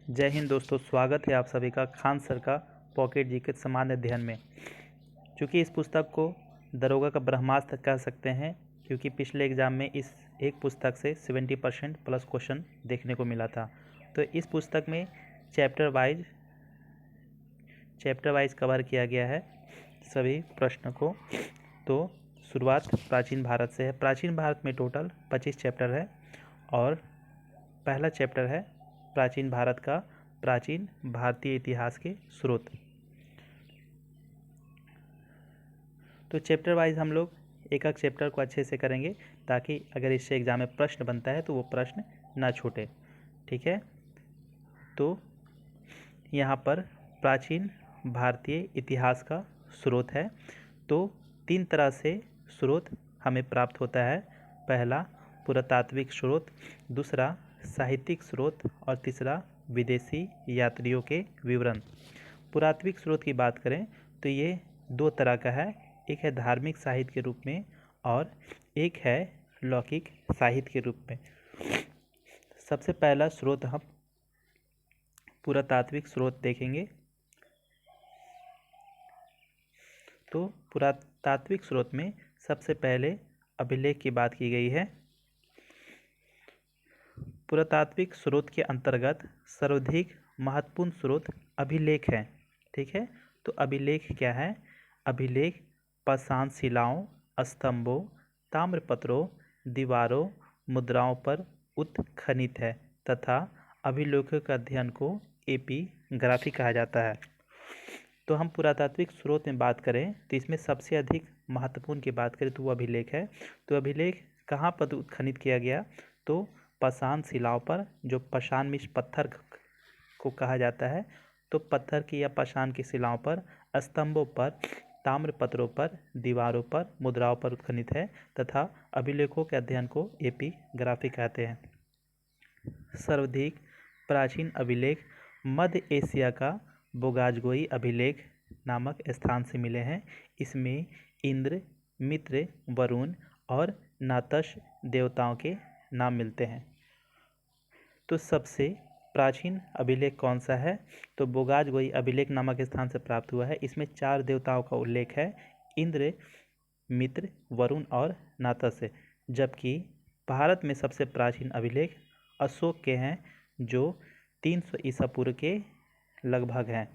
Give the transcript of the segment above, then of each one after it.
जय हिंद दोस्तों, स्वागत है आप सभी का खान सर का पॉकेट जीके सामान्य अध्ययन में। क्योंकि इस पुस्तक को दरोगा का ब्रह्मास्त्र कह सकते हैं, क्योंकि पिछले एग्ज़ाम में इस एक पुस्तक से 70% प्लस क्वेश्चन देखने को मिला था। तो इस पुस्तक में चैप्टर वाइज कवर किया गया है सभी प्रश्न को। तो शुरुआत प्राचीन भारत से है। प्राचीन भारत में टोटल 25 चैप्टर है और पहला चैप्टर है प्राचीन भारत का प्राचीन भारतीय इतिहास के स्रोत। तो चैप्टर वाइज हम लोग एक एक चैप्टर को अच्छे से करेंगे, ताकि अगर इससे एग्जाम में प्रश्न बनता है तो वो प्रश्न ना छूटे। ठीक है, तो यहाँ पर प्राचीन भारतीय इतिहास का स्रोत है। तो 3 तरह से स्रोत हमें प्राप्त होता है। पहला पुरातात्विक स्रोत, दूसरा साहित्यिक स्रोत और तीसरा विदेशी यात्रियों के विवरण। पुरातात्विक स्रोत की बात करें तो ये 2 तरह का है, एक है धार्मिक साहित्य के रूप में और एक है लौकिक साहित्य के रूप में। सबसे पहला स्रोत हम पुरातात्विक स्रोत देखेंगे। तो पुरातात्विक स्रोत में सबसे पहले अभिलेख की बात की गई है। पुरातात्विक स्रोत के अंतर्गत सर्वाधिक महत्वपूर्ण स्रोत अभिलेख है। ठीक है, तो अभिलेख क्या है? अभिलेख पाषाण शिलाओं, स्तंभों, ताम्रपत्रों, दीवारों, मुद्राओं पर उत्खनित है तथा अभिलेखों के अध्ययन को एपिग्राफी कहा जाता है। तो हम पुरातात्विक स्रोत में बात करें तो इसमें सबसे अधिक महत्वपूर्ण की बात करें तो वो अभिलेख है। तो अभिलेख कहाँ पर उत्खनित किया गया? तो पाषाण शिलाओं पर, जो पाषाण मिश्र पत्थर को कहा जाता है, तो पत्थर की या पाषाण की शिलाओं पर, स्तंभों पर, ताम्रपत्रों पर, दीवारों पर, मुद्राओं पर उत्खनित है तथा अभिलेखों के अध्ययन को एपिग्राफी कहते हैं। सर्वाधिक प्राचीन अभिलेख मध्य एशिया का बोगाजगोई अभिलेख नामक स्थान से मिले हैं। इसमें इंद्र, मित्र, वरुण और नातश देवताओं के नाम मिलते हैं। तो सबसे प्राचीन अभिलेख कौन सा है? तो बोगाजगोई अभिलेख नामक स्थान से प्राप्त हुआ है। इसमें 4 देवताओं का उल्लेख है, इंद्र, मित्र, वरुण और नातश से। जबकि भारत में सबसे प्राचीन अभिलेख अशोक के हैं, जो 300 ईसा पूर्व के लगभग हैं।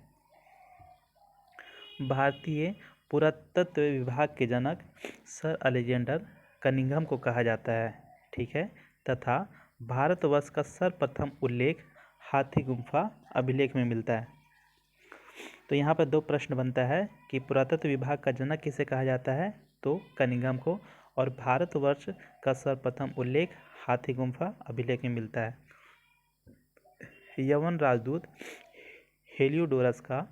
भारतीय पुरातत्व विभाग के जनक सर अलेक्जेंडर कनिंघम को कहा जाता है। ठीक है, तथा भारतवर्ष का सर्वप्रथम उल्लेख हाथी गुम्फा अभिलेख में मिलता है। तो यहाँ पर 2 प्रश्न बनता है कि पुरातत्व विभाग का जनक किसे कहा जाता है? तो कनिंघम को। और भारतवर्ष का सर्वप्रथम उल्लेख हाथी गुम्फा अभिलेख में मिलता है। यवन राजदूत हेलियोडोरस का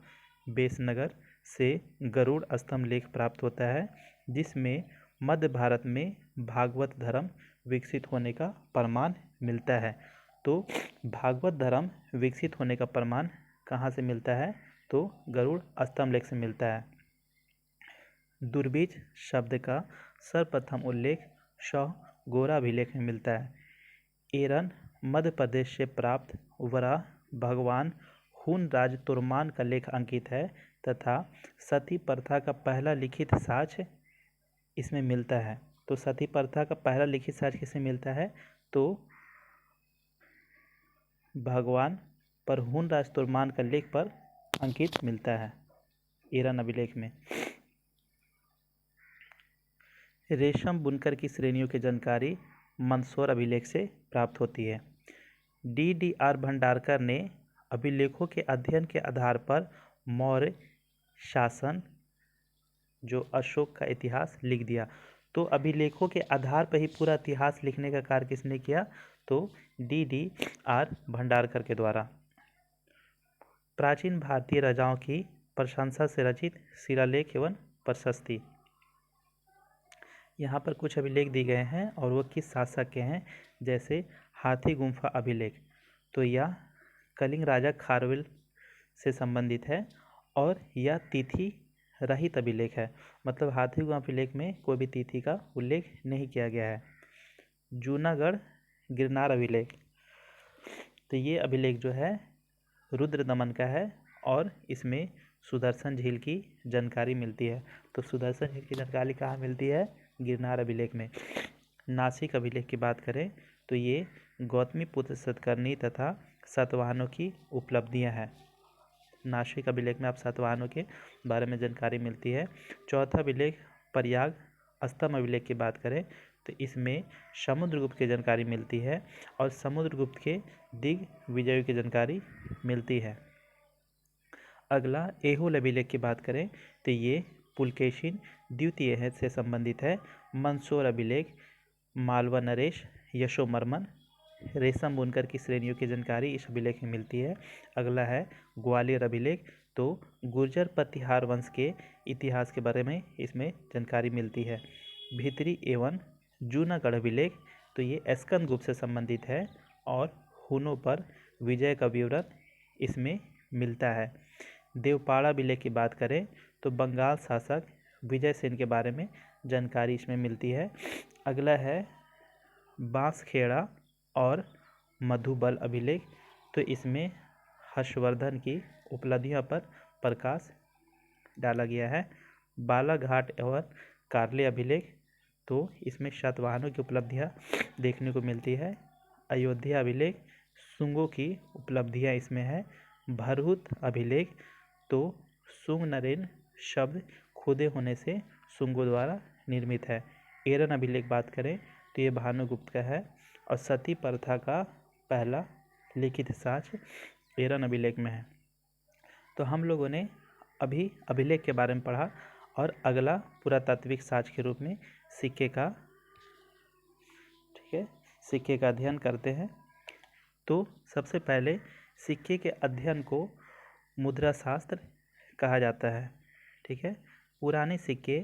बेसनगर से गरुड़ स्तंभ लेख प्राप्त होता है, जिसमें मध्य भारत में भागवत धर्म विकसित होने का प्रमाण मिलता है। तो भागवत धर्म विकसित होने का प्रमाण कहाँ से मिलता है? तो गरुड़ स्तंभ लेख से मिलता है। दुर्बीज शब्द का सर्वप्रथम उल्लेख गोरा अभिलेख में मिलता है। एरन मध्य प्रदेश से प्राप्त वराह भगवान हुनराज तुर्मान का लेख अंकित है तथा सती प्रथा का पहला लिखित साक्ष्य इसमें मिलता है। तो सती प्रथा का पहला लिखित साक्ष्य किसे मिलता है? तो भगवान पर हुनराज तुर्मान का लेख पर अंकित मिलता है एरन अभिलेख में। रेशम बुनकर की श्रेणियों की जानकारी मंदसौर अभिलेख से प्राप्त होती है। DDR भंडारकर ने अभिलेखों के अध्ययन के आधार पर मौर्य शासन, जो अशोक का इतिहास, लिख दिया। तो अभिलेखों के आधार पर ही पूरा इतिहास लिखने का कार्य किसने किया? तो DDR भंडारकर के द्वारा। प्राचीन भारतीय राजाओं की प्रशंसा से रचित शिलालेख एवं प्रशस्ति। यहाँ पर कुछ अभिलेख दिए गए हैं और वो किस शासक के हैं। जैसे हाथी गुम्फा अभिलेख, तो यह कलिंग राजा खारवेल से संबंधित है और यह तिथि रहित अभिलेख है। मतलब हाथी गुम्फा अभिलेख में कोई भी तिथि का उल्लेख नहीं किया गया है। जूनागढ़ गिरनार अभिलेख, तो ये अभिलेख जो है रुद्र दमन का है और इसमें सुदर्शन झील की जानकारी मिलती है। तो सुदर्शन झील की जानकारी कहाँ मिलती है? गिरनार अभिलेख में। नासिक अभिलेख की बात करें तो ये गौतमीपुत्र सतकर्णी तथा सातवाहनों की उपलब्धियां हैं। नासिक अभिलेख में आप सातवाहनों के बारे में जानकारी मिलती है। चौथा अभिलेख प्रयाग स्तंभ अभिलेख की बात करें तो इसमें समुद्रगुप्त की जानकारी मिलती है और समुद्रगुप्त के दिग्विजयों की जानकारी मिलती है। अगला ऐहोल अभिलेख की बात करें तो ये पुलकेशिन द्वितीय है से संबंधित है। मंदसौर अभिलेख मालवा नरेश यशोमर्मन रेशम बुनकर की श्रेणियों की जानकारी इस अभिलेख में मिलती है। अगला है ग्वालियर अभिलेख, तो गुर्जर प्रतिहार वंश के इतिहास के बारे में इसमें जानकारी मिलती है। भीतरी एवं जूनागढ़ अभिलेख, तो ये स्कंदगुप्त से संबंधित है और हुनों पर विजय का विवरण इसमें मिलता है। देवपाड़ा अभिलेख की बात करें तो बंगाल शासक विजय सेन के बारे में जानकारी इसमें मिलती है। अगला है बांसखेड़ा और मधुबल अभिलेख, तो इसमें हर्षवर्धन की उपलब्धियों पर प्रकाश डाला गया है। बालाघाट एवं कार्ले अभिलेख, तो इसमें सातवाहनों की उपलब्धियां देखने को मिलती है। अयोध्या अभिलेख शुंगों की उपलब्धियां इसमें है। भरहुत अभिलेख, तो शुंग नरेन शब्द खुदे होने से शुंगों द्वारा निर्मित है। एरन अभिलेख बात करें तो ये भानुगुप्त का है और सती प्रथा का पहला लिखित साक्ष्य एरन अभिलेख में है। तो हम लोगों ने अभी अभिलेख के बारे में पढ़ा और अगला पुरातात्विक साक्ष्य के रूप में सिक्के का, ठीक है, सिक्के का अध्ययन करते हैं। तो सबसे पहले सिक्के के अध्ययन को मुद्रा शास्त्र कहा जाता है। ठीक है, पुराने सिक्के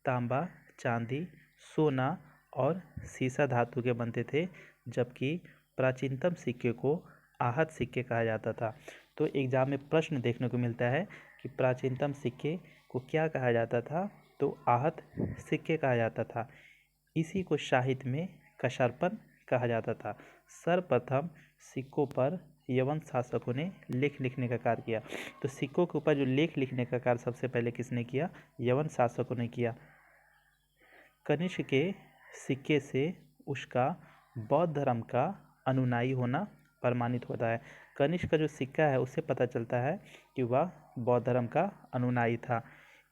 तांबा, चांदी, सोना और सीसा धातु के बनते थे, जबकि प्राचीनतम सिक्के को आहत सिक्के कहा जाता था। तो एग्जाम में प्रश्न देखने को मिलता है कि प्राचीनतम सिक्के को क्या कहा जाता था, तो आहत सिक्के कहा जाता था। इसी को साहित्य में कशार्पण कहा जाता था। सर्वप्रथम सिक्कों पर यवन शासकों ने लेख लिखने का कार्य किया। तो सिक्कों के ऊपर जो लेख लिखने का कार्य सबसे पहले किसने किया? यवन शासकों ने किया। कनिष्क के सिक्के से उसका बौद्ध धर्म का अनुयायी होना प्रमाणित होता है। कनिष्क का जो सिक्का है उससे पता चलता है कि वह बौद्ध धर्म का अनुयायी था।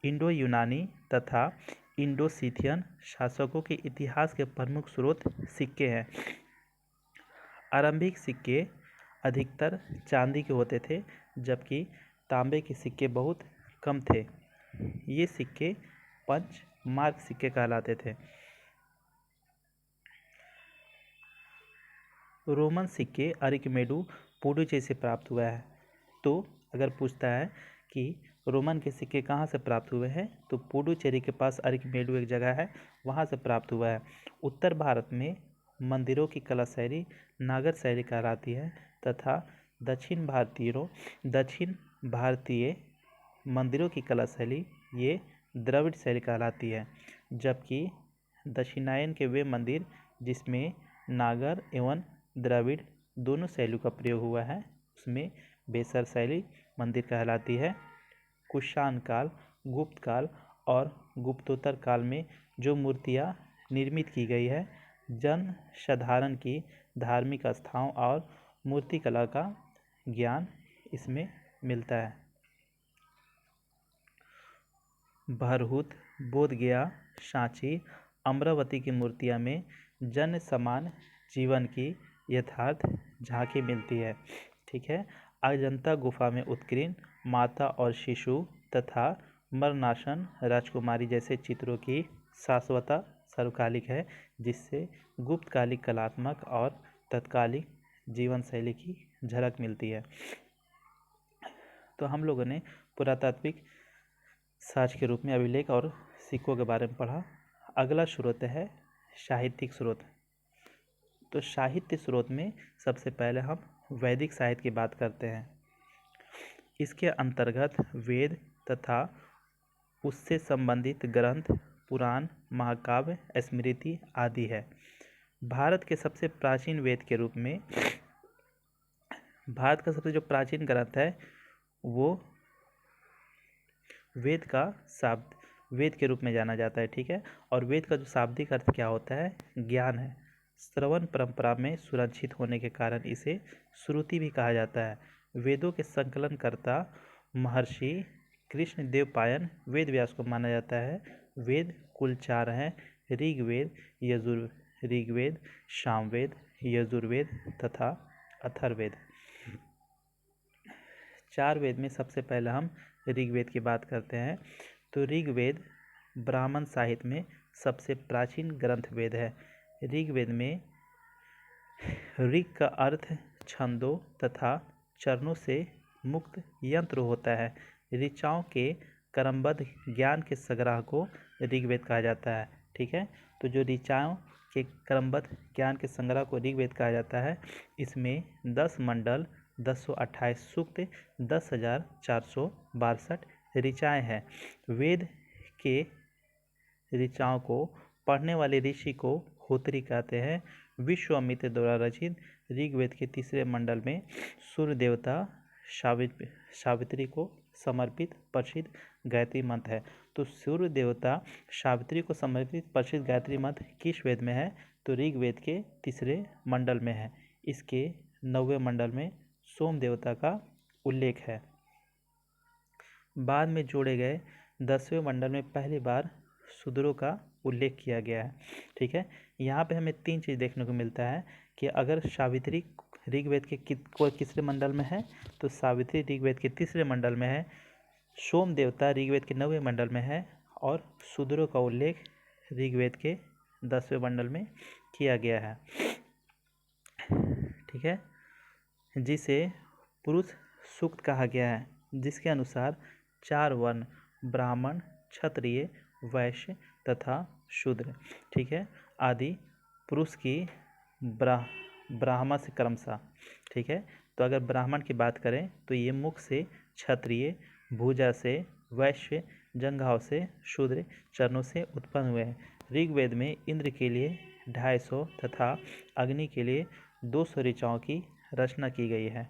इंडो यूनानी तथा इंडो सीथियन शासकों के इतिहास के प्रमुख स्रोत सिक्के हैं। आरंभिक सिक्के अधिकतर चांदी के होते थे, जबकि तांबे के सिक्के बहुत कम थे। ये सिक्के पंच मार्क सिक्के कहलाते थे। रोमन सिक्के अरिक्मेडू पुडुचेरी से प्राप्त हुआ है। तो अगर पूछता है कि रोमन के सिक्के कहाँ से प्राप्त हुए हैं, तो पुडुचेरी के पास अरिक्मेडू एक जगह है, वहाँ से प्राप्त हुआ है। उत्तर भारत में मंदिरों की कला शैली नागर शैली कहलाती है तथा दक्षिण भारतीय मंदिरों की कला शैली ये द्रविड़ शैली कहलाती है। जबकि दक्षिणायन के वे मंदिर जिसमें नागर एवं द्रविड़ दोनों शैलियों का प्रयोग हुआ है, उसमें बेसर शैली मंदिर कहलाती है। कुषाण काल, गुप्त काल और गुप्तोत्तर काल में जो मूर्तियाँ निर्मित की गई है, जन साधारण की धार्मिक आस्थाओं और मूर्तिकला का ज्ञान इसमें मिलता है। भरहुत, बोधगया, सांची, अमरावती की मूर्तियाँ में जन समान जीवन की यथार्थ झांकी मिलती है। ठीक है, अजंता गुफा में उत्कीर्ण माता और शिशु तथा मरणासन राजकुमारी जैसे चित्रों की शाश्वता सर्वकालिक है, जिससे गुप्तकालिक कलात्मक और तत्कालिक जीवन शैली की झलक मिलती है। तो हम लोगों ने पुरातात्विक साक्ष्य के रूप में अभिलेख और सिक्कों के बारे में पढ़ा। अगला स्रोत है साहित्यिक स्रोत। तो साहित्य स्रोत में सबसे पहले हम वैदिक साहित्य की बात करते हैं। इसके अंतर्गत वेद तथा उससे संबंधित ग्रंथ, पुराण, महाकाव्य, स्मृति आदि है। भारत के सबसे प्राचीन वेद के रूप में भारत का सबसे जो प्राचीन ग्रंथ है वो वेद के रूप में जाना जाता है। ठीक है, और वेद का जो शाब्दिक अर्थ क्या होता है? ज्ञान है। श्रवण परंपरा में सुरक्षित होने के कारण इसे श्रुति भी कहा जाता है। वेदों के संकलनकर्ता महर्षि कृष्ण देवपायन वेद व्यास को माना जाता है। वेद कुल 4 हैं: ऋग्वेद, सामवेद, यजुर्वेद तथा अथर्ववेद। 4 वेद में सबसे पहले हम ऋग्वेद की बात करते हैं। तो ऋग्वेद ब्राह्मण साहित्य में सबसे प्राचीन ग्रंथ वेद है। ऋग्वेद में ऋग का अर्थ छंदों तथा चरणों से मुक्त यंत्र होता है। ऋचाओं के क्रमबद्ध ज्ञान के संग्रह को ऋग्वेद कहा जाता है। ठीक है, तो जो ऋचाओं के क्रमबद्ध ज्ञान के संग्रह को ऋग्वेद कहा जाता है। इसमें 10 मंडल, 1028 सूक्त, 10,462 ऋचाएँ हैं। वेद के ऋचाओं को पढ़ने वाले ऋषि को होत्री कहते हैं। विश्वामित्र द्वारा रचित ऋग्वेद के 3 मंडल में सूर्य देवता सावित्री को समर्पित प्रसिद्ध गायत्री मंत्र है। तो सूर्य देवता सावित्री को समर्पित प्रसिद्ध गायत्री मंत्र किस वेद में है? तो ऋग्वेद के 3 मंडल में है। इसके 9वें मंडल में सोम देवता का उल्लेख है। बाद में जोड़े गए 10वें मंडल में पहली बार शूद्रों का उल्लेख किया गया है। ठीक है, यहाँ पे हमें 3 चीज़ देखने को मिलता है कि अगर सावित्री ऋग्वेद के किसरे मंडल में है? तो सावित्री ऋग्वेद के 3 मंडल में है। सोम देवता ऋग्वेद के 9वें मंडल में है और शूद्रों का उल्लेख ऋग्वेद के 10वें मंडल में किया गया है। ठीक है, जिसे पुरुष सूक्त कहा गया है, जिसके अनुसार 4 वर्ण ब्राह्मण, क्षत्रिय, वैश्य तथा शूद्र, ठीक है, आदि पुरुष की ब्राह्मण से क्रमशः। ठीक है, तो अगर ब्राह्मण की बात करें तो ये मुख से क्षत्रिय, भुजा से वैश्य, जंघाओं से शूद्र, चरणों से उत्पन्न हुए हैं। ऋग्वेद में इंद्र के लिए 250 तथा अग्नि के लिए 200 ऋचाओं की रचना की गई है।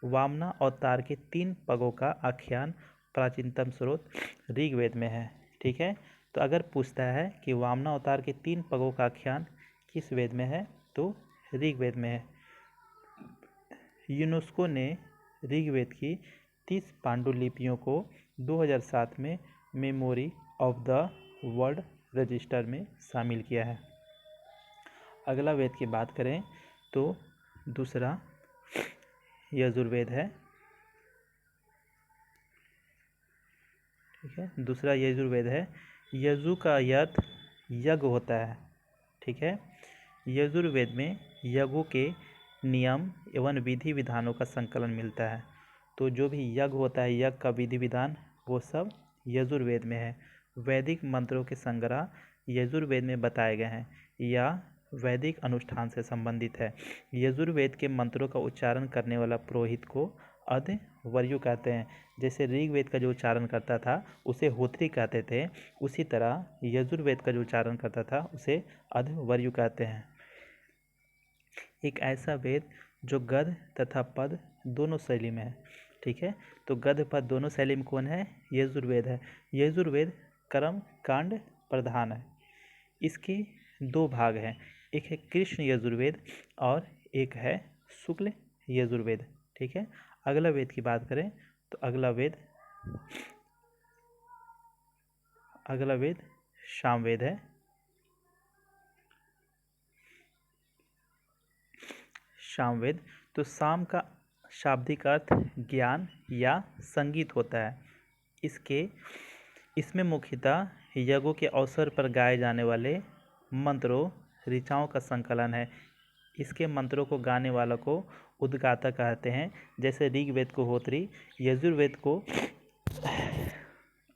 वामना अवतार के 3 पगों का आख्यान प्राचीनतम स्रोत ऋग्वेद में है। ठीक है, तो अगर पूछता है कि वामना अवतार के 3 पगों का आख्यान किस वेद में है? तो ऋग्वेद में है। यूनेस्को ने ऋग्वेद की 30 पांडुलिपियों को 2007 में memory of the world register में शामिल किया है। अगला वेद की बात करें तो दूसरा यजुर्वेद है। ठीक है, दूसरा यजुर्वेद है। यजु का अर्थ यज्ञ होता है। ठीक है, यजुर्वेद में यज्ञों के नियम एवं विधि विधानों का संकलन मिलता है। तो जो भी यज्ञ होता है, यज्ञ का विधि विधान, वो सब यजुर्वेद में है। वैदिक मंत्रों के संग्रह यजुर्वेद में बताए गए हैं या वैदिक अनुष्ठान से संबंधित है। यजुर्वेद के मंत्रों का उच्चारण करने वाला पुरोहित को अध्वर्यु कहते हैं। जैसे ऋग्वेद का जो उच्चारण करता था उसे होत्री कहते थे, उसी तरह यजुर्वेद का जो उच्चारण करता था उसे अध्वर्यु कहते हैं। एक ऐसा वेद जो गद्य तथा पद दोनों शैली में है। ठीक है, तो गद्य पद दोनों शैली में कौन है? यजुर्वेद है। यजुर्वेद कर्म कांड प्रधान है। इसके 2 भाग हैं, एक है कृष्ण यजुर्वेद और एक है शुक्ल यजुर्वेद। ठीक है, अगला वेद की बात करें तो अगला वेद सामवेद है। सामवेद, तो साम का शाब्दिक अर्थ ज्ञान या संगीत होता है। इसमें मुख्यतः यज्ञों के अवसर पर गाए जाने वाले मंत्रों ऋचाओं का संकलन है। इसके मंत्रों को गाने वालों को उद्गाता कहते हैं। जैसे ऋग्वेद को होत्री, यजुर्वेद को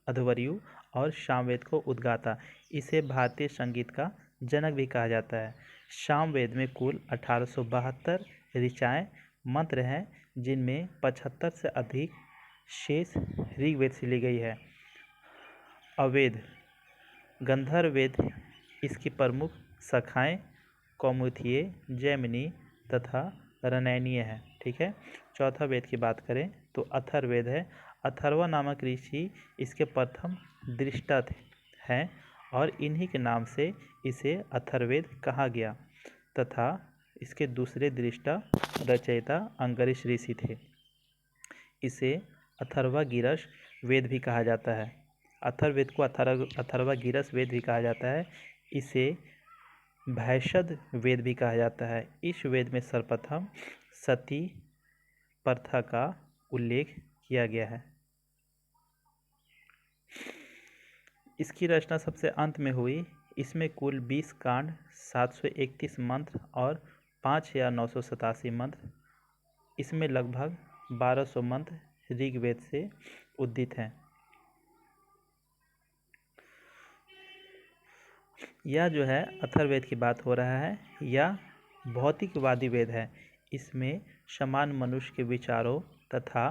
अध्वर्यु और सामवेद को उद्गाता। इसे भारतीय संगीत का जनक भी कहा जाता है। सामवेद में कुल 1872 ऋचाएँ मंत्र हैं, जिनमें 75 से अधिक शेष ऋग्वेद से ली गई है। अवेद गंधर्व वेद इसकी प्रमुख शाखाएँ कौमुदीय, जैमिनी तथा रनैनीय है। ठीक है। चौथा वेद की बात करें तो अथर्ववेद है। अथर्वा नामक ऋषि इसके प्रथम दृष्टा हैं और इन्हीं के नाम से इसे अथर्ववेद कहा गया तथा इसके दूसरे दृष्टा रचयिता अंगरीष ऋषि थे। इसे अथर्वागिरस वेद भी कहा जाता है। अथर्ववेद को अथर्वागिरस वेद भी कहा जाता है। इसे भैषद वेद भी कहा जाता है। इस वेद में सर्वप्रथम सती प्रथा का उल्लेख किया गया है। इसकी रचना सबसे अंत में हुई। इसमें कुल 20 कांड, 731 मंत्र और 5,987 मंत्र। इसमें लगभग 1200 मंत्र ऋग्वेद से उद्धित हैं। यह जो है अथर्ववेद की बात हो रहा है, यह भौतिकवादी वेद है। इसमें समान मनुष्य के विचारों तथा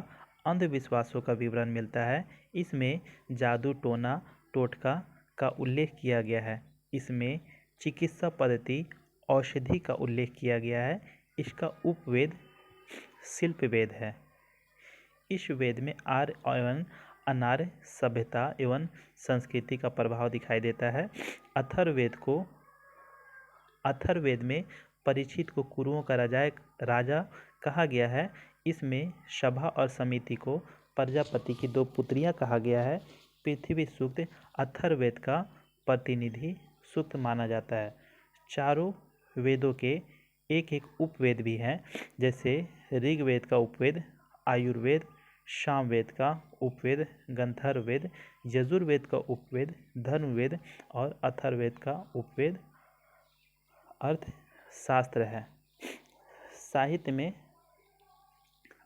अंधविश्वासों का विवरण मिलता है। इसमें जादू टोना टोटका का उल्लेख किया गया है। इसमें चिकित्सा पद्धति औषधि का उल्लेख किया गया है। इसका उपवेद शिल्प वेद है। इस वेद में आर्य एवं अनार्य सभ्यता एवं संस्कृति का प्रभाव दिखाई देता है। अथर्ववेद में परीक्षित को कुरुओं का राजा कहा गया है। इसमें सभा और समिति को प्रजापति की 2 पुत्रियां कहा गया है। पृथ्वी सूक्त अथर्ववेद का प्रतिनिधि सूक्त माना जाता है। चारों वेदों के एक एक उपवेद भी हैं, जैसे ऋग्वेद का उपवेद आयुर्वेद, सामवेद का उपवेद गंधर्ववेद, यजुर्वेद का उपवेद धनुर्वेद और अथर्ववेद का उपवेद अर्थशास्त्र है। साहित्य में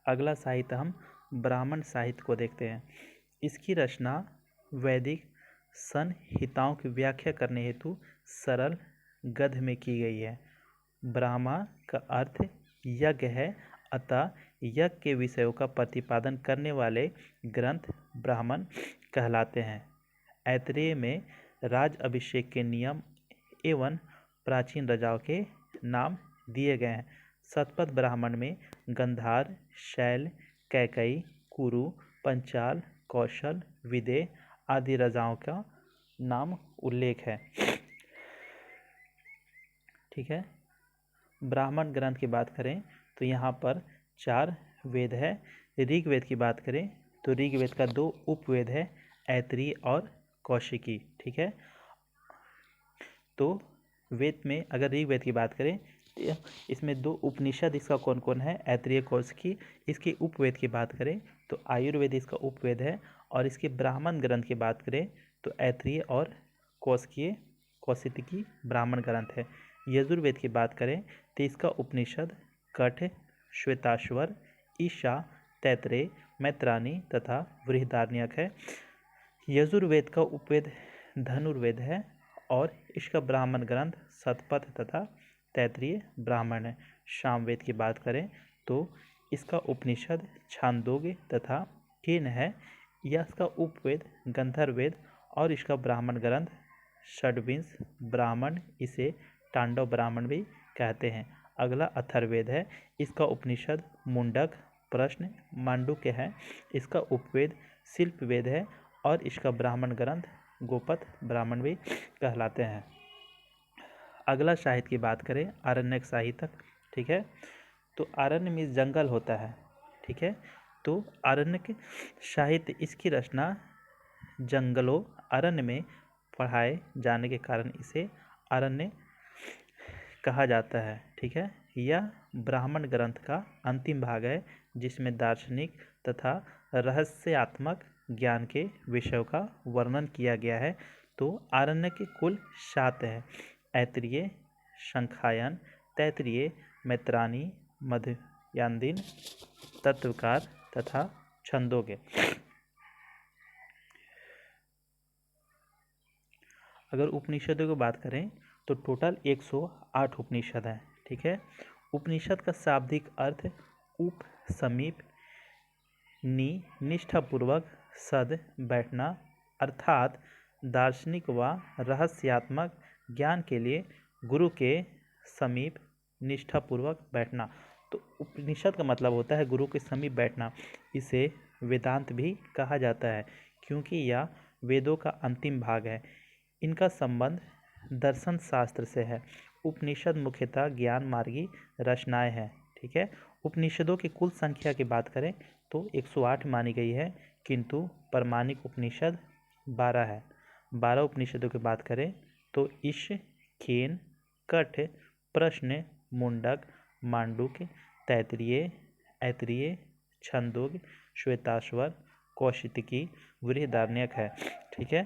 अगला साहित्य हम ब्राह्मण साहित्य को देखते हैं। इसकी रचना वैदिक संहिताओं की व्याख्या करने हेतु सरल गद्य में की गई है। ब्राह्मा का अर्थ यज्ञ है, अतः यज्ञ के विषयों का प्रतिपादन करने वाले ग्रंथ ब्राह्मण कहलाते हैं। ऐत्रेय में राज अभिषेक के नियम एवं प्राचीन राजाओं के नाम दिए गए हैं। शतपथ ब्राह्मण में गंधार, शैल, कैकई, कुरु, पंचाल, कौशल, विदेह आदि राजाओं का नाम उल्लेख है। ठीक है। ब्राह्मण ग्रंथ की बात करें तो यहाँ पर 4 वेद है। ऋग्वेद की बात करें तो ऋग्वेद का 2 उपवेद है, ऐतरेय और कौशिकी। ठीक है। तो वेद में अगर ऋग्वेद की बात करें तो इसमें 2 उपनिषद इसका कौन कौन है, ऐतरेय कौशिकी। इसके उपवेद की बात करें तो आयुर्वेद इसका उपवेद है और इसके ब्राह्मण ग्रंथ की बात करें तो ऐतरेय और कौशिकी ब्राह्मण ग्रंथ है। यजुर्वेद की बात करें तो इसका उपनिषद कठ, श्वेताश्वर, ईशा, तैतरेय, मैत्रानी तथा बृहदारण्यक है। यजुर्वेद का उपवेद धनुर्वेद है और इसका ब्राह्मण ग्रंथ शतपथ तथा तैतरीय ब्राह्मण है। सामवेद की बात करें तो इसका उपनिषद छांदोग्य तथा केन है। यह इसका उपवेद गंधर्ववेद और इसका ब्राह्मण ग्रंथ षड्विंश ब्राह्मण, इसे तांडव ब्राह्मण भी कहते हैं। अगला अथर्ववेद है। इसका उपनिषद मुंडक, प्रश्न, मांडुक्य है। इसका उपवेद शिल्प वेद है और इसका ब्राह्मण ग्रंथ गोपथ ब्राह्मण भी कहलाते हैं। अगला साहित्य की बात करें आरण्यक साहित्य। ठीक है। तो आरण्य में जंगल होता है। ठीक है। तो आरण्यक साहित्य इसकी रचना जंगलों अरण्य में पढ़ाए जाने के कारण इसे आरण्य कहा जाता है। ठीक है। यह ब्राह्मण ग्रंथ का अंतिम भाग है जिसमें दार्शनिक तथा रहस्यात्मक ज्ञान के विषयों का वर्णन किया गया है। तो आरण्य के कुल 7 है, ऐतरेय, शंखायन, तैतरीय, मैत्रानी, मध्यान्दिन, तत्वकार तथा छंदोग्य। अगर उपनिषदों की बात करें तो टोटल 108 उपनिषद हैं। ठीक है। उपनिषद का शाब्दिक अर्थ उप, समीप, निष्ठापूर्वक, सद, बैठना, अर्थात दार्शनिक व रहस्यात्मक ज्ञान के लिए गुरु के समीप निष्ठापूर्वक बैठना। तो तो उपनिषद का मतलब होता है गुरु के समीप बैठना। इसे वेदांत भी कहा जाता है क्योंकि यह वेदों का अंतिम भाग है। इनका संबंध दर्शन शास्त्र से है। उपनिषद मुख्यतः ज्ञान मार्गी रचनाएं हैं। ठीक है। उपनिषदों की कुल संख्या की बात करें तो 108 मानी गई है, किंतु प्रमाणिक उपनिषद 12 है। 12 उपनिषदों की बात करें तो ईश, केन, कठ, प्रश्न, मुंडक, मांडुक्य, तैत्तिरीय, ऐतरेय, छंदोग्य, श्वेताश्वर, कौशितकी, बृहदारण्यक है। ठीक है।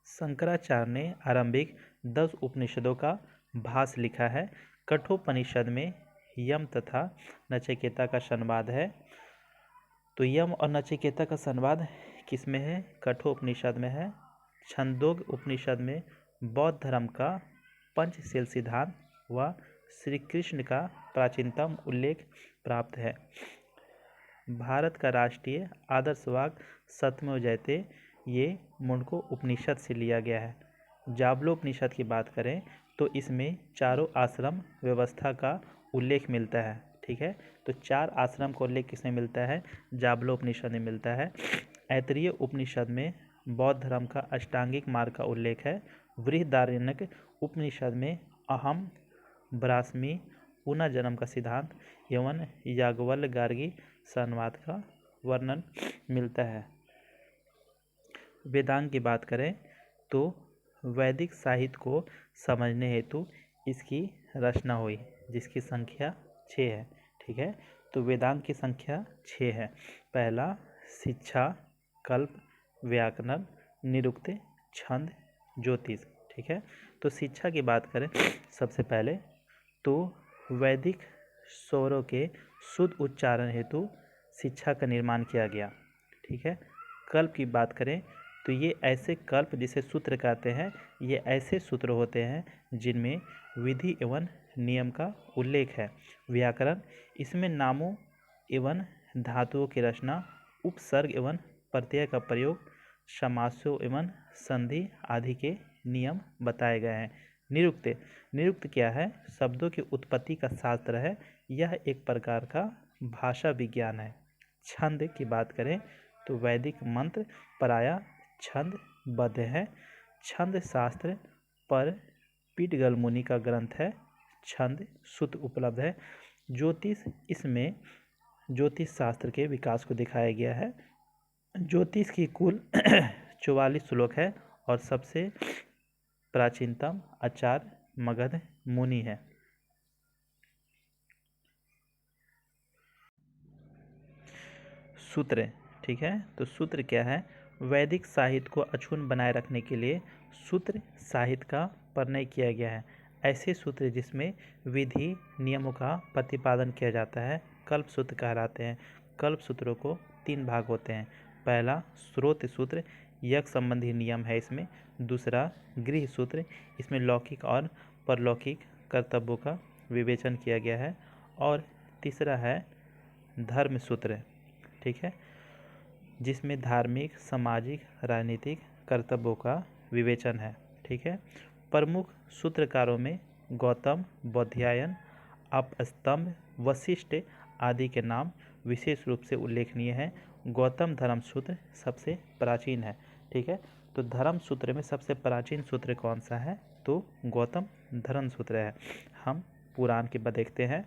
शंकराचार्य ने आरंभिक 10 उपनिषदों का भाष्य लिखा है। कठोपनिषद में यम तथा नचिकेता का संवाद है। तो यम और नचिकेता का संवाद किस में है? कठोपनिषद में है। छंदोग्य उपनिषद में बौद्ध धर्म का पंचशील सिद्धांत व श्री कृष्ण का प्राचीनतम उल्लेख प्राप्त है। भारत का राष्ट्रीय आदर्श वाक्य सत्यमेव जयते ये मुंडको उपनिषद से लिया गया है। जाबलोपनिषद की बात करें तो इसमें चारों आश्रम व्यवस्था का उल्लेख मिलता है। ठीक है। तो 4 आश्रम का उल्लेख किसमें मिलता है? जाबलोपनिषद में मिलता है। ऐतरेय उपनिषद में बौद्ध धर्म का अष्टांगिक मार्ग का उल्लेख है। बृहदारण्यक उपनिषद में अहम ब्राह्मी पुनर्जन्म का सिद्धांत एवं याज्ञवल्क्य गार्गी संवाद का वर्णन मिलता है। वेदांग की बात करें तो वैदिक साहित्य को समझने हेतु इसकी रचना हुई, जिसकी संख्या 6 है। ठीक है। तो वेदांग की संख्या 6 है। पहला शिक्षा, कल्प, व्याकरण, निरुक्ति, छंद, ज्योतिष। ठीक है। तो शिक्षा की बात करें सबसे पहले तो वैदिक स्वरों के शुद्ध उच्चारण हेतु शिक्षा का निर्माण किया गया। ठीक है। कल्प की बात करें तो ये ऐसे कल्प जिसे सूत्र कहते हैं, ये ऐसे सूत्र होते हैं जिनमें विधि एवं नियम का उल्लेख है। व्याकरण, इसमें नामों एवं धातुओं की रचना, उपसर्ग एवं प्रत्यय का प्रयोग, समासों एवं संधि आदि के नियम बताए गए हैं। निरुक्त, निरुक्त क्या है? शब्दों की उत्पत्ति का शास्त्र है। यह एक प्रकार का भाषा विज्ञान है। छंद की बात करें तो वैदिक मंत्र प्रायः छंदबद्ध है। छंद शास्त्र पर पिटगल मुनि का ग्रंथ है। छंद सूत्र उपलब्ध है। ज्योतिष, इसमें ज्योतिष शास्त्र के विकास को दिखाया गया है। ज्योतिष की कुल 44 श्लोक है और सबसे प्राचीनतम आचार्य मगध मुनि है। सूत्र, ठीक है। तो सूत्र क्या है? वैदिक साहित्य को अक्षुण्ण बनाए रखने के लिए सूत्र साहित्य का परिणय किया गया है। ऐसे सूत्र जिसमें विधि नियमों का प्रतिपादन किया जाता है कल्प सूत्र कहलाते हैं। कल्प सूत्रों को 3 भाग होते हैं। पहला स्रोत सूत्र, यज्ञ संबंधी नियम है इसमें। दूसरा गृह सूत्र, इसमें लौकिक और परलौकिक कर्तव्यों का विवेचन किया गया है। और तीसरा है धर्म सूत्र, ठीक है, जिसमें धार्मिक, सामाजिक, राजनीतिक कर्तव्यों का विवेचन है। ठीक है। प्रमुख सूत्रकारों में गौतम, बोधायन, अपस्तंभ, वशिष्ठ आदि के नाम विशेष रूप से उल्लेखनीय हैं। गौतम धर्म सूत्र सबसे प्राचीन है। ठीक है। तो धर्म सूत्र में सबसे प्राचीन सूत्र कौन सा है? तो गौतम धर्म सूत्र है। हम पुराण के बाद देखते हैं।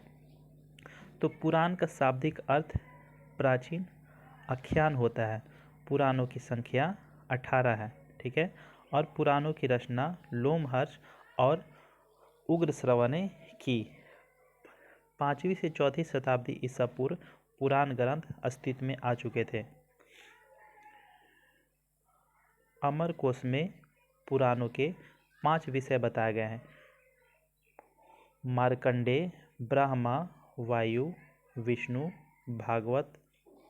तो पुराण का शाब्दिक अर्थ प्राचीन आख्यान होता है। पुराणों की संख्या 18 है। ठीक है। और पुराणों की रचना लोमहर्ष और उग्रश्रवा ने की। 5वीं से 4वीं शताब्दी ईसा पूर्व पुराण ग्रंथ अस्तित्व में आ चुके थे। अमरकोश में पुराणों के 5 विषय बताए गए हैं। मार्कंडेय, ब्रह्मा, वायु, विष्णु, भागवत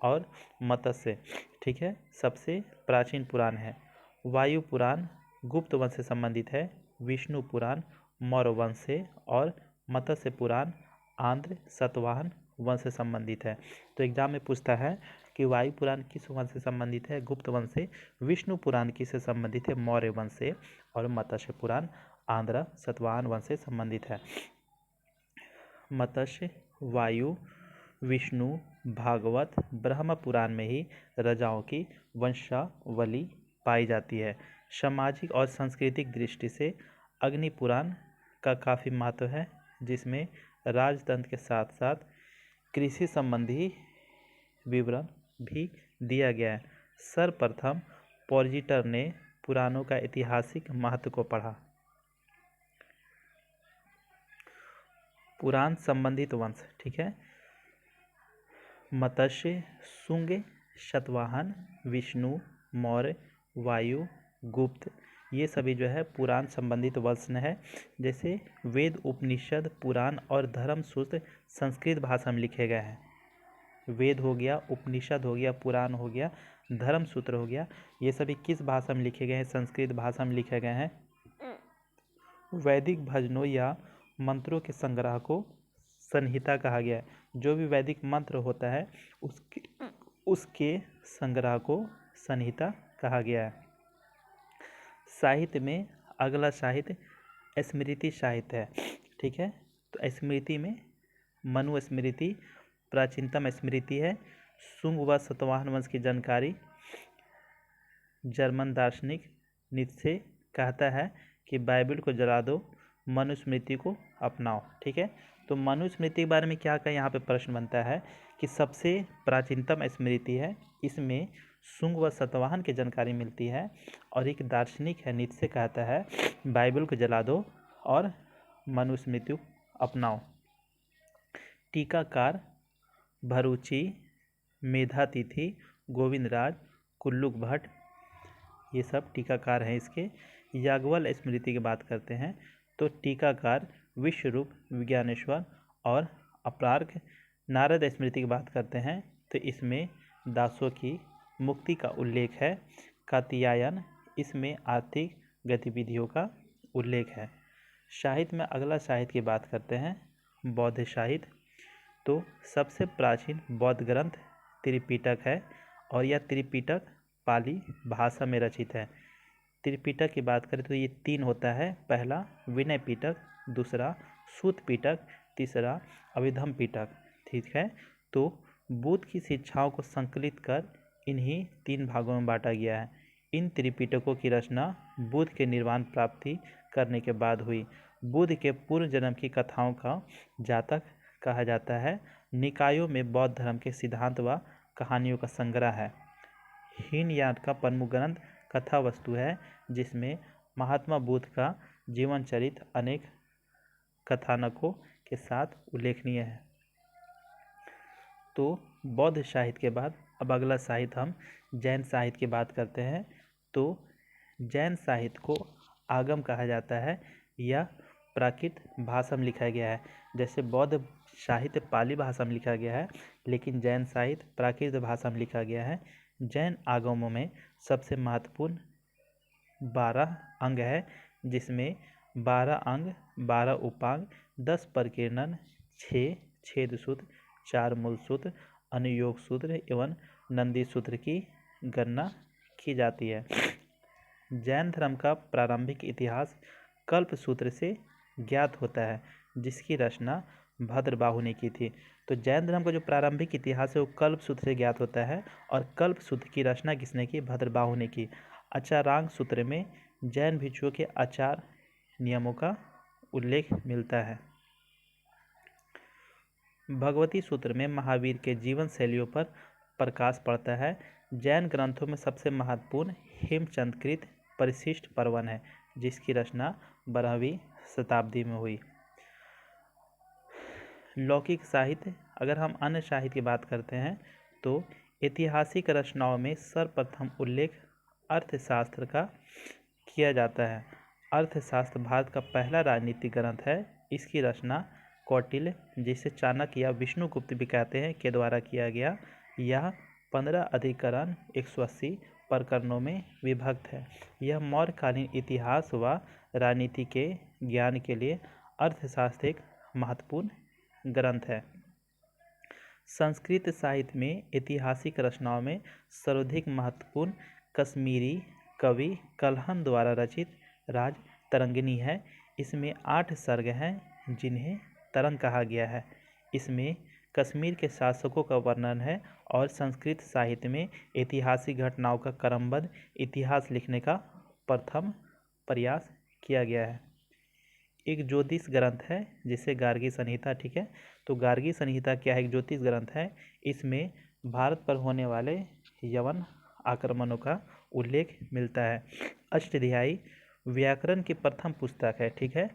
और मत्स्य। ठीक है। सबसे प्राचीन पुराण है। वायु पुराण गुप्त वंश से संबंधित है। विष्णु पुराण मौर्य वंश से और मत्स्य पुराण आंध्र सतवाहन वंश से संबंधित है। तो एग्जाम में पूछता है कि वायु पुराण किस वंश से संबंधित है? गुप्त वंश से। विष्णु पुराण किससे संबंधित है? मौर्य वंश से। और मत्स्य पुराण आंध्र सतवाहन वंश से संबंधित है। मत्स्य, वायु, विष्णु, भागवत, ब्रह्म पुराण में ही राजाओं की वंशावली पाई जाती है। सामाजिक और सांस्कृतिक दृष्टि से अग्नि पुराण का काफ़ी महत्व है, जिसमें राजतंत्र के साथ साथ कृषि संबंधी विवरण भी दिया गया है। सर्वप्रथम पोर्जिटर ने पुराणों का ऐतिहासिक महत्व को पढ़ा। पुराण संबंधित वंश, ठीक है, मत्स्य, शुंग, शतवाहन, विष्णु, मौर्य, वायु, गुप्त, ये सभी जो है पुराण संबंधित वंश है। जैसे वेद, उपनिषद, पुराण और धर्मसूत्र संस्कृत भाषा में लिखे गए हैं। वेद हो गया, उपनिषद हो गया, पुराण हो गया, धर्मसूत्र हो गया, ये सभी किस भाषा में लिखे गए हैं? संस्कृत भाषा में लिखे गए हैं। वैदिक भजनों या मंत्रों के संग्रह को संहिता कहा गया है। जो भी वैदिक मंत्र होता है उसके संग्रह को संहिता कहा गया है। साहित्य में अगला साहित्य स्मृति साहित्य है, ठीक है। तो स्मृति में मनुस्मृति प्राचीनतम स्मृति है। शुंग व सातवाहन वंश की जानकारी जर्मन दार्शनिक नीत्शे कहता है कि बाइबल को जला दो, मनुस्मृति को अपनाओ, ठीक है। तो मनुस्मृति के बारे में क्या का यहाँ पे प्रश्न बनता है कि सबसे प्राचीनतम स्मृति है, इसमें शुंग व सातवाहन की जानकारी मिलती है। और एक दार्शनिक है नीत्शे कहता है बाइबल को जला दो और मनुस्मृति अपनाओ। टीकाकार भरूची, मेधातिथि, गोविंदराज, कुल्लुक भट्ट, ये सब टीकाकार हैं इसके। याज्ञवल्क्य स्मृति की बात करते हैं तो टीकाकार विश्वरूप, विज्ञानेश्वर और अपरार्क। नारद स्मृति की बात करते हैं तो इसमें दासों की मुक्ति का उल्लेख है। कात्यायन, इसमें आर्थिक गतिविधियों का उल्लेख है। साहित्य में अगला साहित्य की बात करते हैं बौद्ध साहित्य। तो सबसे प्राचीन बौद्ध ग्रंथ त्रिपिटक है और यह त्रिपिटक पाली भाषा में रचित है। त्रिपिटक की बात करें तो ये 3 होता है। पहला विनय पिटक, दूसरा सूत पिटक, तीसरा अभिधम पिटक, ठीक है। तो बुद्ध की शिक्षाओं को संकलित कर इन्हीं 3 भागों में बांटा गया है। इन त्रिपिटकों की रचना बुद्ध के निर्वाण प्राप्ति करने के बाद हुई। बुद्ध के पूर्व जन्म की कथाओं का जातक कहा जाता है। निकायों में बौद्ध धर्म के सिद्धांत व कहानियों का संग्रह है। हीनयान का प्रमुख ग्रंथ कथा वस्तु है, जिसमें महात्मा बुद्ध का जीवन चरित्र अनेक कथानकों के साथ उल्लेखनीय है। तो बौद्ध साहित्य के बाद अब अगला साहित्य हम जैन साहित्य की बात करते हैं। तो जैन साहित्य को आगम कहा जाता है। यह प्राकृत भाषा में लिखा गया है। जैसे बौद्ध साहित्य पाली भाषा में लिखा गया है, लेकिन जैन साहित्य प्राकृत भाषा में लिखा गया है। जैन आगमों में सबसे महत्वपूर्ण 12 अंग है, जिसमें 12 अंग, 12 उपांग, 10 प्रकीर्णन, 6 छेद सूत्र, 4 मूल सूत्र, अनुयोग सूत्र एवं नंदी सूत्र की गणना की जाती है। जैन धर्म का प्रारंभिक इतिहास कल्प सूत्र से ज्ञात होता है, जिसकी रचना भद्रबाहु ने की थी। तो जैन धर्म का जो प्रारंभिक इतिहास है वो कल्प सूत्र से ज्ञात होता है। और कल्प सूत्र की रचना किसने की? भद्रबाहु ने की। आचारांग सूत्र में जैन भिक्षुओं के आचार नियमों का उल्लेख मिलता है। भगवती सूत्र में महावीर के जीवन शैलियों पर प्रकाश पड़ता है। जैन ग्रंथों में सबसे महत्वपूर्ण हेमचंद्रकृत परिशिष्ट पर्वन है, जिसकी रचना 12वीं शताब्दी में हुई। लौकिक साहित्य, अगर हम अन्य साहित्य की बात करते हैं तो ऐतिहासिक रचनाओं में सर्वप्रथम उल्लेख अर्थशास्त्र का किया जाता है। अर्थशास्त्र भारत का पहला राजनीतिक ग्रंथ है। इसकी रचना कौटिल्य, जिसे चाणक्य या विष्णुगुप्त भी कहते हैं, के द्वारा किया गया। यह 15 अधिकरण 180 प्रकरणों में विभक्त है। यह मौर्यकालीन इतिहास व राजनीति के ज्ञान के लिए अर्थशास्त्र एक महत्वपूर्ण ग्रंथ है। संस्कृत साहित्य में ऐतिहासिक रचनाओं में सर्वाधिक महत्वपूर्ण कश्मीरी कवि कल्हण द्वारा रचित राज तरंगिणी है। इसमें 8 सर्ग हैं, जिन्हें तरंग कहा गया है। इसमें कश्मीर के शासकों का वर्णन है और संस्कृत साहित्य में ऐतिहासिक घटनाओं का क्रमबद्ध इतिहास लिखने का प्रथम प्रयास किया गया है। एक ज्योतिष ग्रंथ है जिसे गार्गी संहिता, ठीक है। तो गार्गी संहिता क्या है? एक ज्योतिष ग्रंथ है। इसमें भारत पर होने वाले यवन आक्रमणों का उल्लेख मिलता है। अष्टाध्यायी व्याकरण की प्रथम पुस्तक है, ठीक है।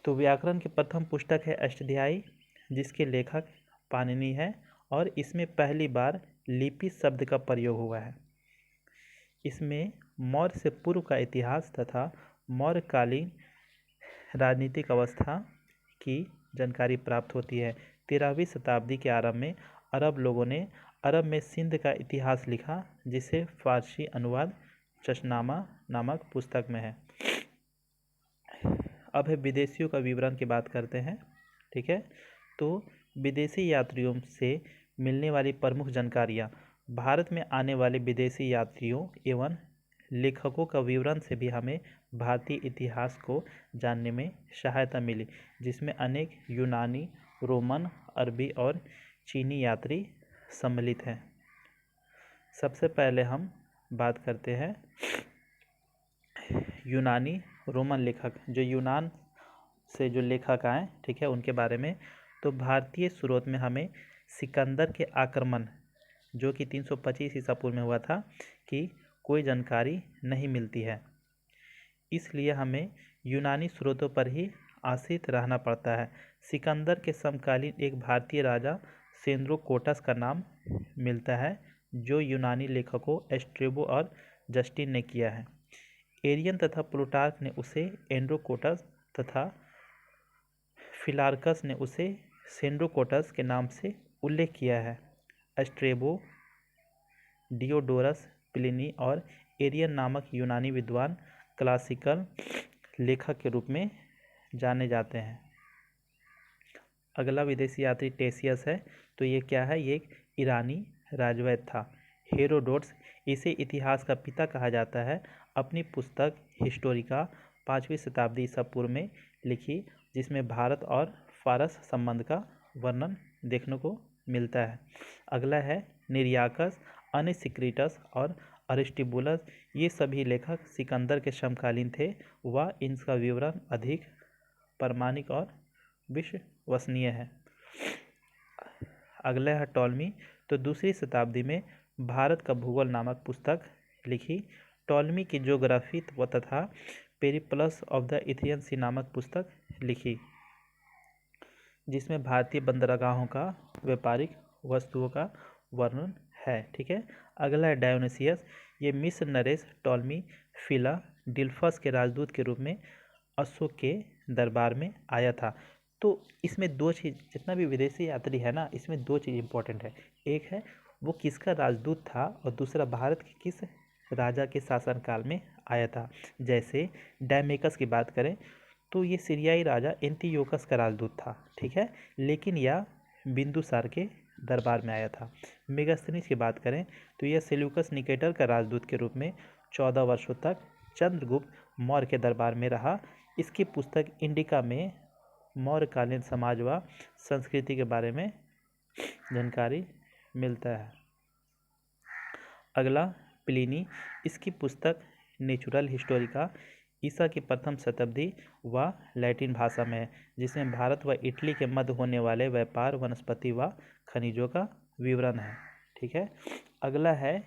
तो व्याकरण की प्रथम पुस्तक है अष्टाध्यायी, जिसके लेखक पाणिनि है और इसमें पहली बार लिपि शब्द का प्रयोग हुआ है। इसमें मौर्य से पूर्व का इतिहास तथा मौर्यकालीन राजनीतिक अवस्था की जानकारी प्राप्त होती है। 13वीं शताब्दी के आरंभ में अरब लोगों ने अरब में सिंध का इतिहास लिखा, जिसे फारसी अनुवाद चशनामा नामक पुस्तक में है। अब है विदेशियों का विवरण की बात करते हैं, ठीक है। तो विदेशी यात्रियों से मिलने वाली प्रमुख जानकारियाँ। भारत में आने वाले विदेशी यात्रियों एवं लेखकों का विवरण से भी हमें भारतीय इतिहास को जानने में सहायता मिली, जिसमें अनेक यूनानी, रोमन, अरबी और चीनी यात्री सम्मिलित हैं। सबसे पहले हम बात करते हैं यूनानी रोमन लेखक, जो यूनान से जो लेखक आए, ठीक है, उनके बारे में। तो भारतीय स्रोत में हमें सिकंदर के आक्रमण, जो कि 325 ईसा पूर्व में हुआ था, की कोई जानकारी नहीं मिलती है। इसलिए हमें यूनानी स्रोतों पर ही आश्रित रहना पड़ता है। सिकंदर के समकालीन एक भारतीय राजा सेंद्रोकोटस का नाम मिलता है, जो यूनानी लेखकों एस्ट्रेबो और जस्टिन ने किया है। एरियन तथा प्लूटार्क ने उसे एंड्रोकोटस तथा फिलार्कस ने उसे सेंड्रोकोटस के नाम से उल्लेख किया है। एस्ट्रेबो, डियोडोरस, प्लिनी और एरियन नामक यूनानी विद्वान क्लासिकल लेखक के रूप में जाने जाते हैं। अगला विदेशी यात्री टेसियस है। तो ये क्या है? ये एक ईरानी राजवैद्य था। हेरोडोट्स, इसे इतिहास का पिता कहा जाता है, अपनी पुस्तक हिस्टोरिका 5वीं शताब्दी ईसा पूर्व में लिखी, जिसमें भारत और फारस संबंध का वर्णन देखने को मिलता है। अगला है निरियाकस, अनेसिक्रिटस और अरिस्टिबुलस। ये सभी लेखक सिकंदर के समकालीन थे। वह इनका विवरण अधिक प्रामाणिक और विश्वसनीय है। अगला है टॉलमी। तो दूसरी शताब्दी में भारत का भूगोल नामक पुस्तक लिखी। टॉलमी की ज्योग्राफी तथा पेरिप्लस ऑफ द इथियन सी नामक पुस्तक लिखी, जिसमें भारतीय बंदरगाहों का व्यापारिक वस्तुओं का वर्णन है, ठीक है। अगला है डायोनिसियस। ये मिस्र नरेश टॉलमी फिलाडेल्फस के राजदूत के रूप में अशोक के दरबार में आया था। तो इसमें दो चीज़, जितना भी विदेशी यात्री है ना, इसमें दो चीज़ इंपॉर्टेंट है। एक है वो किसका राजदूत था, और दूसरा भारत के किस राजा के शासनकाल में आया था। जैसे डायमेकस की बात करें तो ये सीरियाई राजा एंटियोकस का राजदूत था, ठीक है, लेकिन यह बिंदुसार के दरबार में आया था। मेगास्थनीज की बात करें तो यह सेल्यूकस निकेटर का राजदूत के रूप में 14 वर्षों तक चंद्रगुप्त मौर्य के दरबार में रहा। इसकी पुस्तक इंडिका में मौर्यकालीन समाज व संस्कृति के बारे में जानकारी मिलता है। अगला प्लिनी, इसकी पुस्तक नेचुरल हिस्टोरिका ईसा की प्रथम शताब्दी व लैटिन भाषा में है, जिसमें भारत व इटली के मध्य होने वाले व्यापार, वनस्पति व खनिजों का विवरण है, ठीक है। अगला है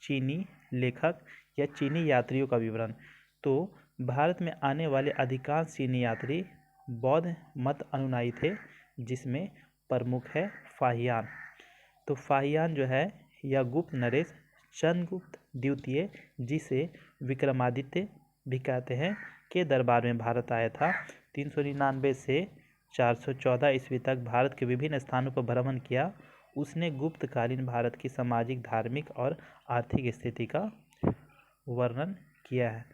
चीनी लेखक या चीनी यात्रियों का विवरण। तो भारत में आने वाले अधिकांश चीनी यात्री बौद्ध मत अनुयायी थे, जिसमें प्रमुख है फाहियान। तो फाहियान जो है यह गुप्त नरेश चंद्रगुप्त द्वितीय, जिसे विक्रमादित्य भी कहते हैं, के दरबार में भारत आया था। 399 से 414 ईस्वी तक भारत के विभिन्न स्थानों पर भ्रमण किया। उसने गुप्तकालीन भारत की सामाजिक, धार्मिक और आर्थिक स्थिति का वर्णन किया है।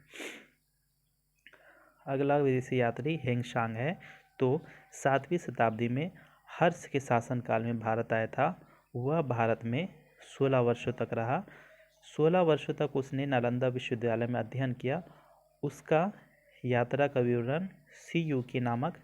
अगला विदेशी यात्री हेंगशांग है। तो 7वीं शताब्दी में हर्ष के शासनकाल में भारत आया था। वह भारत में 16 वर्षों तक रहा। 16 वर्षों तक उसने नालंदा विश्वविद्यालय में अध्ययन किया। उसका यात्रा का विवरण सी यू की नामक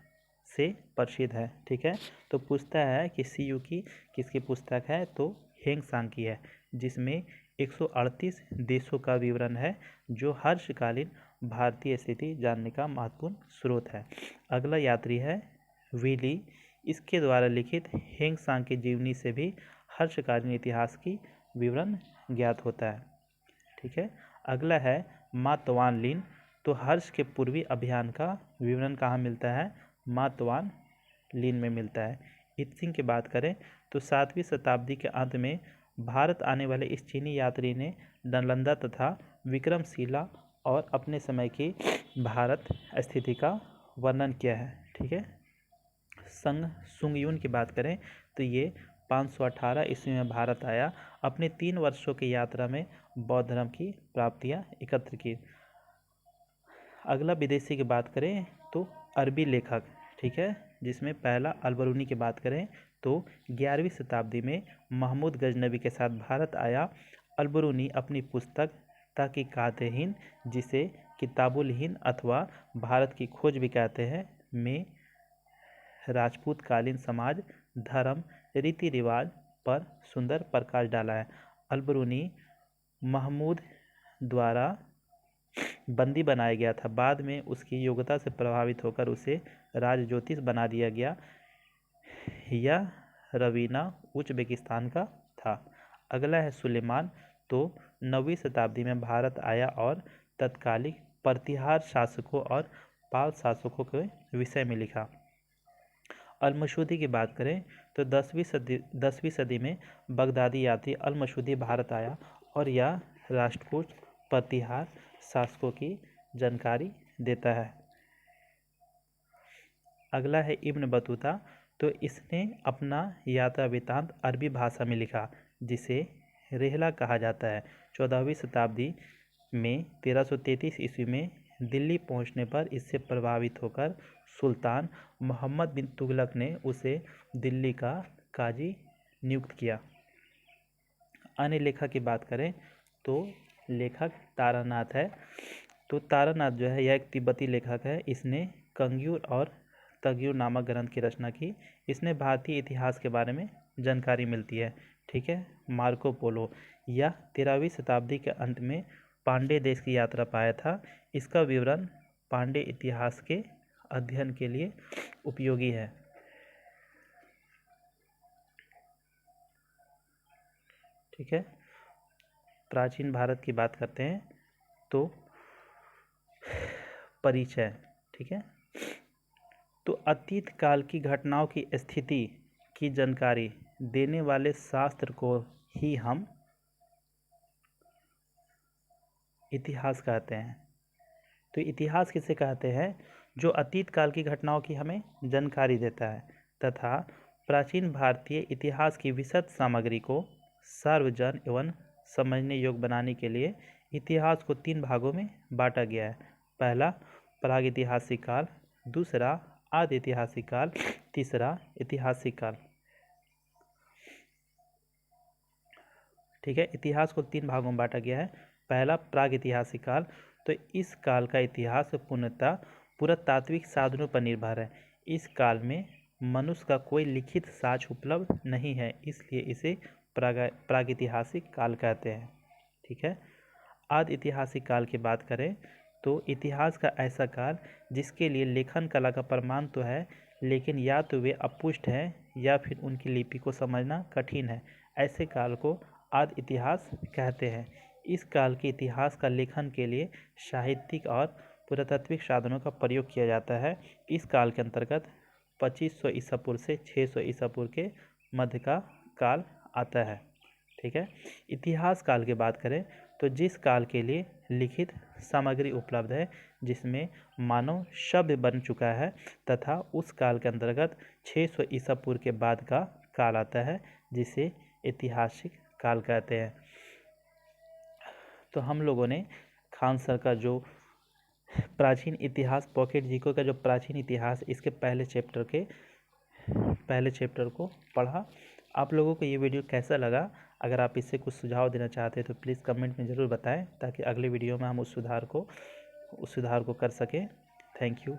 से प्रसिद्ध है। ठीक है, तो पूछता है कि CU की किसकी पुस्तक है, तो हेंग सांग की है, जिसमें 138 देशों का विवरण है, जो हर्षकालीन भारतीय स्थिति जानने का महत्वपूर्ण स्रोत है। अगला यात्री है विली। इसके द्वारा लिखित हेंग सांग की जीवनी से भी हर्षकालीन इतिहास की विवरण ज्ञात होता है। ठीक है, अगला है मा तवान लिन। तो हर्ष के पूर्वी अभियान का विवरण कहाँ मिलता है, मा तवान लिन में मिलता है। इत्सिंग की बात करें तो 7वीं शताब्दी के अंत में भारत आने वाले इस चीनी यात्री ने नालंदा तथा विक्रमशिला और अपने समय की भारत स्थिति का वर्णन किया है। ठीक है, संग सुंगयुन की बात करें तो ये 518 ईस्वी में भारत आया। अपने 3 वर्षों की यात्रा में बौद्ध धर्म की प्राप्तियां एकत्र की। अगला विदेशी की बात करें तो अरबी लेखक। ठीक है, जिसमें पहला अलबरूनी की बात करें तो 11वीं शताब्दी में महमूद गजनबी के साथ भारत आया। अलबरूनी अपनी पुस्तक तहकीकात हिंद, जिसे किताबुल हिंद अथवा भारत की खोज भी कहते हैं, में राजपूत कालीन समाज, धर्म, रीति रिवाज पर सुंदर प्रकाश डाला है। अलबरूनी महमूद द्वारा बंदी बनाया गया था। बाद में उसकी योग्यता से प्रभावित होकर उसे राजज्योतिष बना दिया गया। यह रवीना उज़्बेकिस्तान का था। अगला है सुलेमान। तो 9वीं शताब्दी में भारत आया और तत्कालिक प्रतिहार शासकों और पाल शासकों के विषय में लिखा। अल-मसूदी की बात करें तो 10वीं सदी में बगदादी यात्री अल-मसूदी भारत आया और यह राष्ट्रकूट प्रतिहार शासकों की जानकारी देता है। अगला है इब्न बतूता। तो इसने अपना यात्रा वृत्तांत अरबी भाषा में लिखा, जिसे रेहला कहा जाता है। 14वीं शताब्दी में 1333 ईस्वी में दिल्ली पहुंचने पर इससे प्रभावित होकर सुल्तान मोहम्मद बिन तुगलक ने उसे दिल्ली का काजी नियुक्त किया। अन्य लेखक की बात करें तो लेखक तारानाथ है। तो तारानाथ जो है यह एक तिब्बती लेखक है। इसने कंग्यूर और तग्यूर नामक ग्रंथ की रचना की। इसने भारतीय इतिहास के बारे में जानकारी मिलती है। ठीक है, मार्को पोलो। यह 13वीं शताब्दी के अंत में पांडे देश की यात्रा पर आया था। इसका विवरण पांडे इतिहास के अध्ययन के लिए उपयोगी है। ठीक है, प्राचीन भारत की बात करते हैं तो परिचय। ठीक है, तो अतीत काल की घटनाओं की स्थिति की जानकारी देने वाले शास्त्र को ही हम इतिहास कहते हैं। तो इतिहास किसे कहते हैं, जो अतीत काल की घटनाओं की हमें जानकारी देता है तथा प्राचीन भारतीय इतिहास की विशद सामग्री को सार्वजन एवं समझने योग्य बनाने के लिए इतिहास को 3 भागों में बांटा गया है। पहला प्रागैतिहासिक काल, दूसरा आदि ऐतिहासिक काल, तीसरा ऐतिहासिक काल। ठीक है, इतिहास को 3 भागों में बांटा गया है। पहला प्रागैतिहासिक काल। तो इस काल का इतिहास पूर्णतः पुरातात्विक साधनों पर निर्भर है। इस काल में मनुष्य का कोई लिखित साक्ष्य उपलब्ध नहीं है, इसलिए इसे प्रागैतिहासिक काल कहते हैं। ठीक है, आदि ऐतिहासिक काल की बात करें तो इतिहास का ऐसा काल जिसके लिए लेखन कला का प्रमाण तो है, लेकिन या तो वे अपुष्ट हैं या फिर उनकी लिपि को समझना कठिन है। ऐसे काल को आदि इतिहास कहते हैं। इस काल के इतिहास का लेखन के लिए साहित्यिक और पुरातात्विक साधनों का प्रयोग किया जाता है। इस काल के अंतर्गत 2500 ईसा पूर्व से 600 ईसा पूर्व के मध्य का काल आता है। ठीक है, इतिहास काल की बात करें तो जिस काल के लिए लिखित सामग्री उपलब्ध है, जिसमें मानव सभ्य बन चुका है, तथा उस काल के अंतर्गत 600 ईसा पूर्व के बाद का काल आता है, जिसे ऐतिहासिक काल कहते हैं। तो हम लोगों ने खान सर का जो प्राचीन इतिहास पॉकेट जीके का जो प्राचीन इतिहास, इसके पहले चैप्टर को पढ़ा। आप लोगों को ये वीडियो कैसा लगा? अगर आप इससे कुछ सुझाव देना चाहते हैं तो प्लीज़ कमेंट में ज़रूर बताएं, ताकि अगले वीडियो में हम उस सुधार को कर सकें। Thank you.